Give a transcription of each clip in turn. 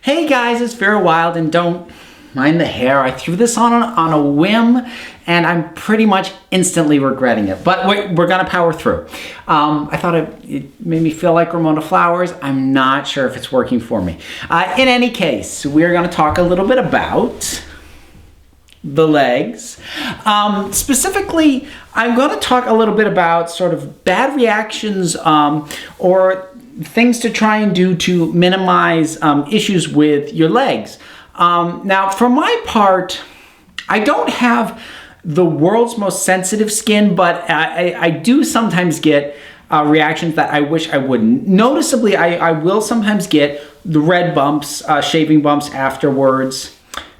Hey guys, it's Vera Wild, and don't mind the hair. I threw this on a whim, and I'm pretty much instantly regretting it. But we're gonna power through. I thought it made me feel like Ramona Flowers. I'm not sure if it's working for me. In any case, we're gonna talk a little bit about the legs. Specifically, I'm going to talk a little bit about sort of bad reactions or things to try and do to minimize issues with your legs. Now, for my part, I don't have the world's most sensitive skin, but I do sometimes get reactions that I wish I wouldn't. Noticeably, I will sometimes get the red bumps, shaving bumps afterwards.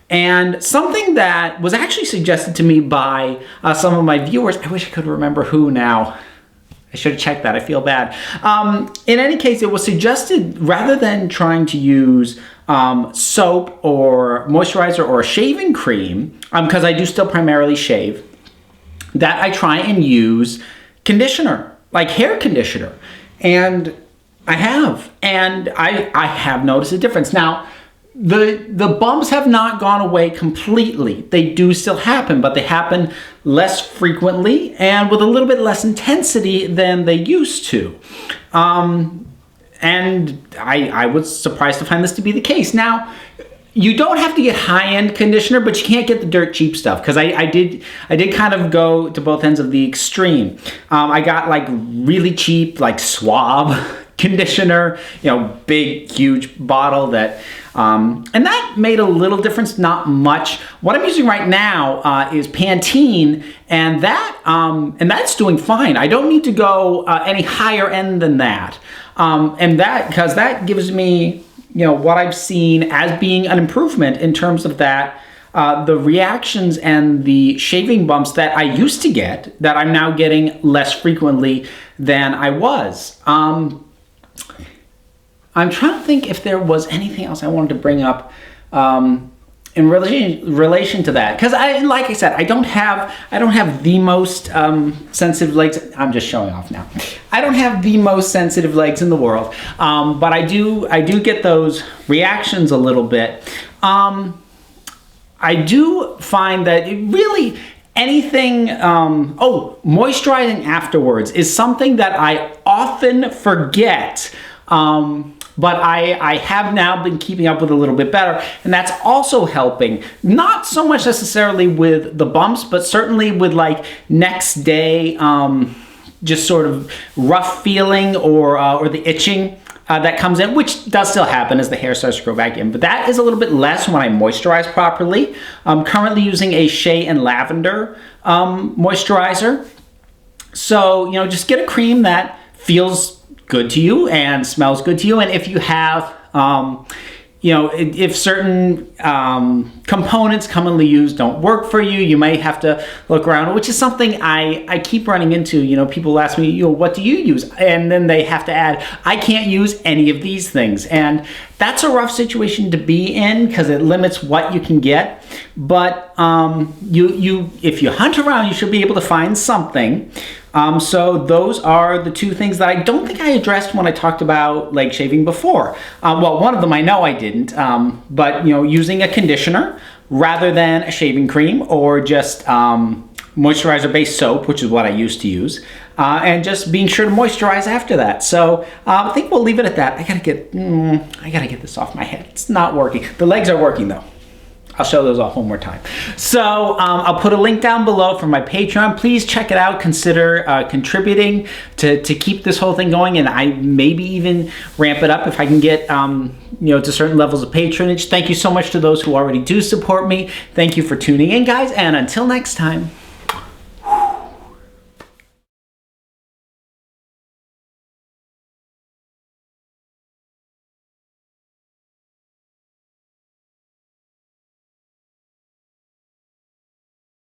And something that was actually suggested to me by some of my viewers, I wish I could remember who now. I should have checked that, I feel bad. In any case, it was suggested rather than trying to use soap or moisturizer or a shaving cream, because I do still primarily shave, that I try and use conditioner, like hair conditioner. And I have noticed a difference. Now, the bumps have not gone away completely. They do still happen, but they happen less frequently and with a little bit less intensity than they used to. And I was surprised to find this to be the case. Now, you don't have to get high-end conditioner, but you can't get the dirt cheap stuff, because I did kind of go to both ends of the extreme. I got like really cheap, like Suave conditioner, big, huge bottle that, and that made a little difference, not much. What I'm using right now is Pantene, and that's doing fine. I don't need to go any higher end than that, because that gives me, what I've seen as being an improvement in terms of that. The reactions and the shaving bumps that I used to get, that I'm now getting less frequently than I was. I'm trying to think if there was anything else I wanted to bring up in relation to that, because like I said, I don't have the most sensitive legs. I'm just showing off now. I don't have the most sensitive legs in the world, but I do get those reactions a little bit. I do find that it really anything, moisturizing afterwards is something that I often forget. But I have now been keeping up with a little bit better, and that's also helping. Not so much necessarily with the bumps, but certainly with like next day, just sort of rough feeling or the itching that comes in, which does still happen as the hair starts to grow back in. But that is a little bit less when I moisturize properly. I'm currently using a shea and lavender moisturizer. So, just get a cream that feels good to you and smells good to you. And if you have, if certain components commonly used don't work for you, you may have to look around, which is something I keep running into. People ask me, what do you use? And then they have to add, I can't use any of these things. And that's a rough situation to be in, because it limits what you can get. But if you hunt around, you should be able to find something. So those are the two things that I don't think I addressed when I talked about leg shaving before. Well, one of them I know I didn't, but using a conditioner rather than a shaving cream, or just moisturizer-based soap, which is what I used to use, and just being sure to moisturize after that. So I think we'll leave it at that. I gotta get this off my head. It's not working. The legs are working though. I'll show those off one more time. So I'll put a link down below for my Patreon. Please check it out. Consider contributing to keep this whole thing going, and I maybe even ramp it up if I can get to certain levels of patronage. Thank you so much to those who already do support me. Thank you for tuning in, guys, and until next time.